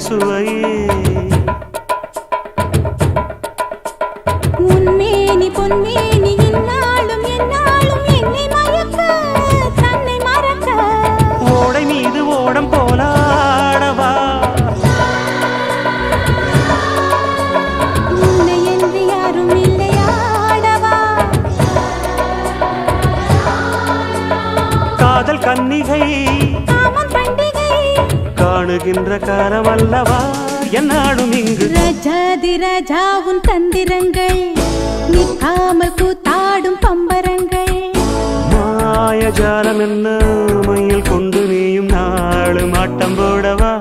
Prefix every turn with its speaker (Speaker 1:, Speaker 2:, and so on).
Speaker 1: சுவையே
Speaker 2: உன்மேனி பொன்மேனி இந்நாளும் எந்நாளும் என்னை மயக்க தன்னை மறக்க
Speaker 1: ஓடை மீது ஓடம் போலாடவா
Speaker 2: உன்னை என்று யாரும் இல்லையாடவா
Speaker 1: காதல் கன்னிகை
Speaker 2: காமம் பண்டிகை
Speaker 1: காணுகின்ற காலம் அல்லவா என்னாடும் இங்கு
Speaker 2: ரஜாதி ராஜா உன் தந்திரங்கள் நிற்காமல் கூத்தாடும் பம்பரங்கள்
Speaker 1: மாயஜாலம் என்ன மையில் கொண்டு நீயும் நாளும் ஆட்டம் போடவா